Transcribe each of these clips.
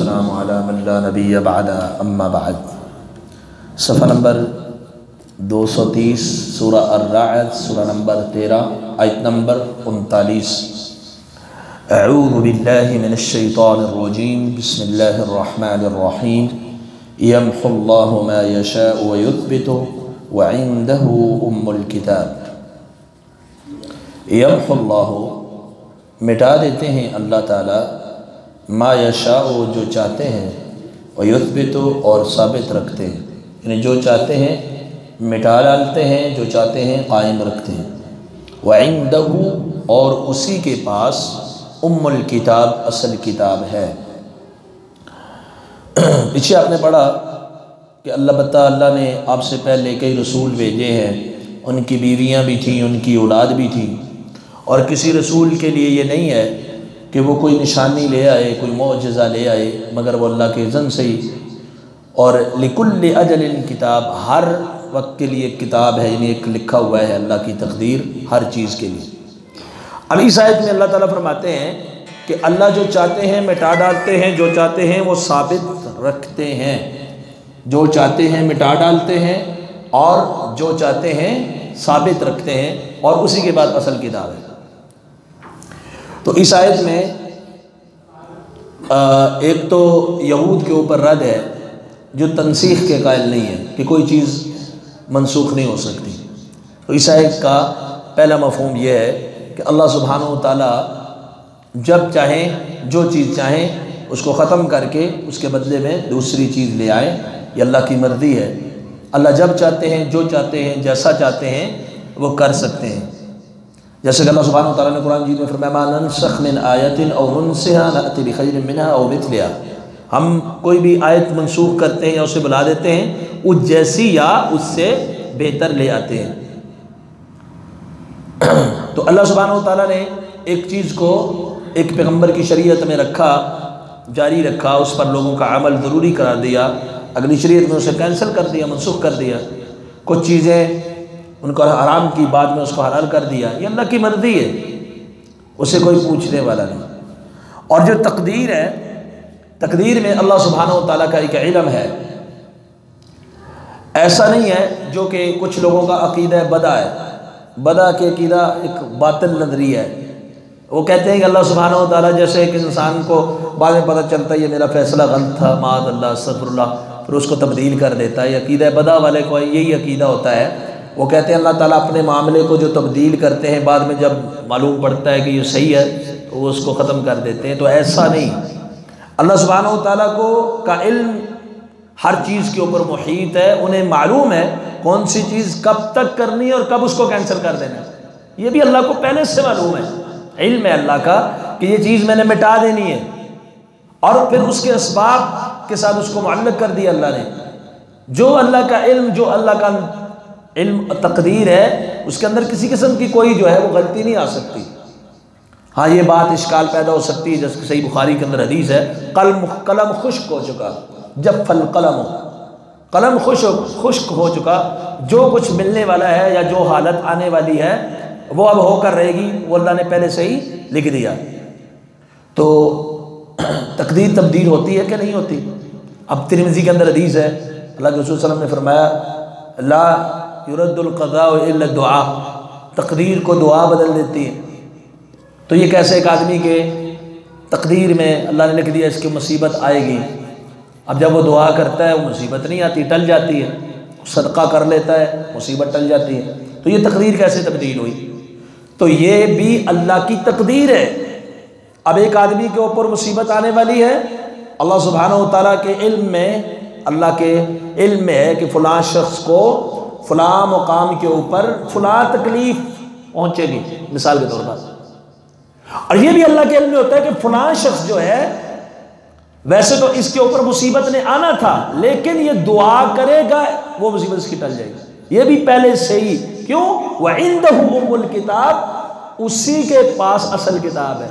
والسلام علی من لا نبی بعد اما بعد۔ صفحہ نمبر 230 سورہ الرعد، سورہ نمبر 13، آیت نمبر 39۔ اعوذ باللہ من الشیطان الرجیم، بسم اللہ الرحمن الرحیم۔ یمحو اللہ ما یشاء ویثبت وعندہ ام الکتاب۔ یمحو اللہ، مٹا دیتے ہیں اللہ تعالیٰ، ما یشاء، جو چاہتے ہیں، ویثبت، اور ثابت رکھتے ہیں، یعنی جو چاہتے ہیں مٹا ڈالتے ہیں، جو چاہتے ہیں قائم رکھتے ہیں۔ وعندہ، اور اسی کے پاس، ام الکتاب، اصل کتاب ہے۔ پیچھے آپ نے پڑھا کہ اللہ نے آپ سے پہلے کئی رسول بھیجے ہیں، ان کی بیویاں بھی تھیں، ان کی اولاد بھی تھی، اور کسی رسول کے لیے یہ نہیں ہے کہ وہ کوئی نشانی لے آئے، کوئی معجزہ لے آئے، مگر وہ اللہ کے اذن سے ہی۔ اور لکل اجل کتاب، ہر وقت کے لیے ایک کتاب ہے، یعنی ایک لکھا ہوا ہے اللہ کی تقدیر ہر چیز کے لیے۔ اب اس آیت میں اللہ تعالیٰ فرماتے ہیں کہ اللہ جو چاہتے ہیں مٹا ڈالتے ہیں، جو چاہتے ہیں وہ ثابت رکھتے ہیں، جو چاہتے ہیں مٹا ڈالتے ہیں، اور جو چاہتے ہیں ثابت رکھتے ہیں، اور اسی کے بعد اصل کتاب ہے۔ تو اس آیت میں ایک تو یہود کے اوپر رد ہے جو تنسیخ کے قائل نہیں ہے کہ کوئی چیز منسوخ نہیں ہو سکتی۔ تو اس آیت کا پہلا مفہوم یہ ہے کہ اللہ سبحانہ و تعالیٰ جب چاہیں، جو چیز چاہیں اس کو ختم کر کے اس کے بدلے میں دوسری چیز لے آئیں، یہ اللہ کی مرضی ہے۔ اللہ جب چاہتے ہیں، جو چاہتے ہیں، جیسا چاہتے ہیں وہ کر سکتے ہیں۔ جیسے کہ اللہ سبحانہ و تعالیٰ نے قرآن مجید میں فرمایا ما ننسخ من آیت او ننسها نأتی بخیر منها او مثلها، ہم کوئی بھی آیت منسوخ کرتے ہیں یا اسے بلا دیتے ہیں، اس جیسی یا اس سے بہتر لے آتے ہیں۔ تو اللہ سبحانہ و تعالیٰ نے ایک چیز کو ایک پیغمبر کی شریعت میں رکھا، جاری رکھا، اس پر لوگوں کا عمل ضروری قرار دیا، اگلی شریعت میں اسے کینسل کر دیا، منسوخ کر دیا۔ کچھ چیزیں ان کو حرام کی، بعد میں اس کو حلال کر دیا، یہ اللہ کی مرضی ہے، اسے کوئی پوچھنے والا نہیں۔ اور جو تقدیر ہے، تقدیر میں اللہ سبحانہ و تعالیٰ کا ایک علم ہے، ایسا نہیں ہے جو کہ کچھ لوگوں کا عقیدہ بدع ہے۔ بدع کے عقیدہ ایک باطل نظریہ ہے۔ وہ کہتے ہیں کہ اللہ سبحانہ و تعالیٰ جیسے ایک انسان کو بعد میں پتہ چلتا ہے یہ میرا فیصلہ غلط تھا، معاذ اللہ، استغفر اللہ، پھر اس کو تبدیل کر دیتا ہے۔ یہ عقیدہ بدع والے کو یہی عقیدہ ہوتا ہے۔ وہ کہتے ہیں اللہ تعالیٰ اپنے معاملے کو جو تبدیل کرتے ہیں، بعد میں جب معلوم پڑتا ہے کہ یہ صحیح ہے تو وہ اس کو ختم کر دیتے ہیں۔ تو ایسا نہیں، اللہ سبحانہ و تعالیٰ کا علم ہر چیز کے اوپر محیط ہے، انہیں معلوم ہے کون سی چیز کب تک کرنی ہے اور کب اس کو کینسل کر دینا ہے۔ یہ بھی اللہ کو پہلے سے معلوم ہے، علم ہے اللہ کا کہ یہ چیز میں نے مٹا دینی ہے، اور پھر اس کے اسباب کے ساتھ اس کو معلق کر دیا اللہ نے۔ جو اللہ کا علم، جو اللہ کا علم تقدیر ہے، اس کے اندر کسی قسم کی کوئی جو ہے وہ غلطی نہیں آ سکتی۔ ہاں یہ بات اشکال پیدا ہو سکتی ہے، جیسے صحیح بخاری کے اندر حدیث ہے قلم خشک ہو چکا، جف القلم، قلم خشک ہو چکا، جو کچھ ملنے والا ہے یا جو حالت آنے والی ہے وہ اب ہو کر رہے گی، وہ اللہ نے پہلے سے ہی لکھ دیا۔ تو تقدیر تبدیل ہوتی ہے کہ نہیں ہوتی؟ اب ترمذی کے اندر حدیث ہے، اللہ کے رسول صلی اللہ علیہ وسلم نے فرمایا لا یرد القضاء الا الدعاء، تقدیر کو دعا بدل دیتی ہے۔ تو یہ کیسے ایک آدمی کے تقدیر میں اللہ نے لکھ دیا اس کی مصیبت آئے گی، اب جب وہ دعا کرتا ہے وہ مصیبت نہیں آتی، ٹل جاتی ہے، صدقہ کر لیتا ہے مصیبت ٹل جاتی ہے، تو یہ تقدیر کیسے تبدیل ہوئی؟ تو یہ بھی اللہ کی تقدیر ہے۔ اب ایک آدمی کے اوپر مصیبت آنے والی ہے، اللہ سبحانہ و تعالیٰ کے علم میں، اللہ کے علم میں ہے کہ فلاں شخص کو فلاں مقام کے اوپر فلاں تکلیف پہنچے گی، مثال کے طور پر۔ اور یہ بھی اللہ کے علم میں ہوتا ہے کہ فلاں شخص جو ہے ویسے تو اس کے اوپر مصیبت نے آنا تھا، لیکن یہ دعا کرے گا وہ مصیبت اس کی ٹل جائے گی، یہ بھی پہلے سے ہی۔ کیوں؟ وَعِندَهُ أُمُّ الْكِتَابِ، اسی کے پاس اصل کتاب ہے۔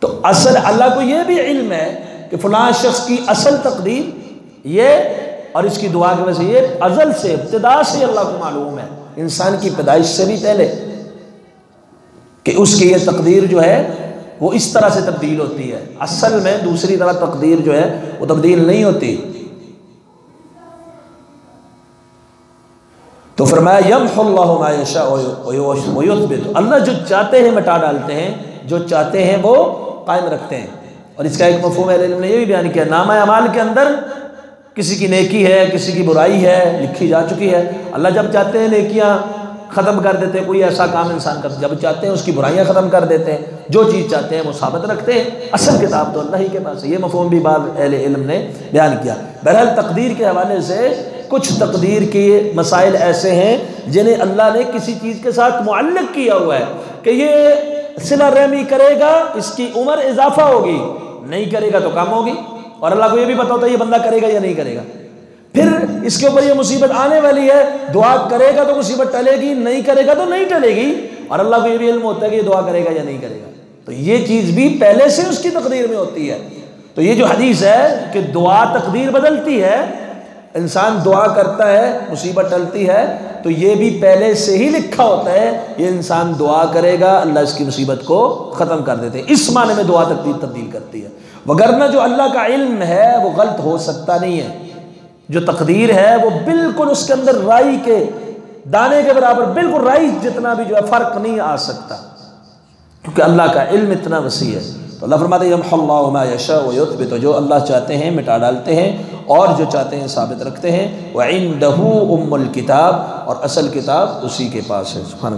تو اصل اللہ کو یہ بھی علم ہے کہ فلاں شخص کی اصل تقدیر یہ، اور اس کی دعا کی وجہ سے یہ ازل سے، ابتدا سے اللہ کو معلوم ہے، انسان کی پیدائش سے بھی پہلے، کہ اس کی یہ تقدیر جو ہے وہ اس طرح سے تبدیل ہوتی ہے، اصل میں دوسری طرح تقدیر جو ہے وہ تبدیل نہیں ہوتی۔ تو فرمایا یمحو اللہ ما یشاء ویثبت، اللہ جو چاہتے ہیں مٹا ڈالتے ہیں، جو چاہتے ہیں وہ قائم رکھتے ہیں۔ اور اس کا ایک مفہوم اہل علم نے یہ بھی بیان کیا، نامہ اعمال کے اندر کسی کی نیکی ہے، کسی کی برائی ہے، لکھی جا چکی ہے، اللہ جب چاہتے ہیں نیکیاں ختم کر دیتے ہیں، کوئی ایسا کام انسان کرتا ہے، جب چاہتے ہیں اس کی برائیاں ختم کر دیتے ہیں، جو چیز چاہتے ہیں وہ ثابت رکھتے ہیں، اصل کتاب تو اللہ ہی کے پاس ہے۔ یہ مفہوم بھی بعض اہل علم نے بیان کیا۔ بہرحال تقدیر کے حوالے سے کچھ تقدیر کے مسائل ایسے ہیں جنہیں اللہ نے کسی چیز کے ساتھ معلق کیا ہوا ہے کہ یہ صلہ رحمی کرے گا اس کی عمر اضافہ ہوگی، نہیں کرے گا تو کم ہوگی، اور اللہ کو یہ بھی پتہ ہوتا ہے یہ بندہ کرے گا یا نہیں کرے گا۔ پھر اس کے اوپر یہ مصیبت آنے والی ہے، دعا کرے گا تو مصیبت ٹلے گی، نہیں کرے گا تو نہیں ٹلے گی، اور اللہ کو یہ بھی علم ہوتا ہے کہ یہ دعا کرے گا یا نہیں کرے گا۔ تو یہ چیز بھی پہلے سے اس کی تقدیر میں ہوتی ہے۔ تو یہ جو حدیث ہے کہ دعا تقدیر بدلتی ہے، انسان دعا کرتا ہے مصیبت ٹلتی ہے، تو یہ بھی پہلے سے ہی لکھا ہوتا ہے، یہ انسان دعا کرے گا اللہ اس کی مصیبت کو ختم کر دیتے ہیں۔ اس معنی میں دعا تبدیل کرتی ہے، وگرنہ جو اللہ کا علم ہے وہ غلط ہو سکتا نہیں ہے۔ جو تقدیر ہے وہ بالکل اس کے اندر رائی کے دانے کے برابر، بالکل رائی جتنا بھی جو ہے فرق نہیں آ سکتا، کیونکہ اللہ کا علم اتنا وسیع ہے۔ تو اللہ فرماتے ہیں یمحو اللہ ما یشاء ویثبت، جو اللہ چاہتے ہیں مٹا ڈالتے ہیں اور جو چاہتے ہیں ثابت رکھتے ہیں۔ وعنده ام الکتاب، اور اصل کتاب اسی کے پاس ہے۔ سبحان اللہ۔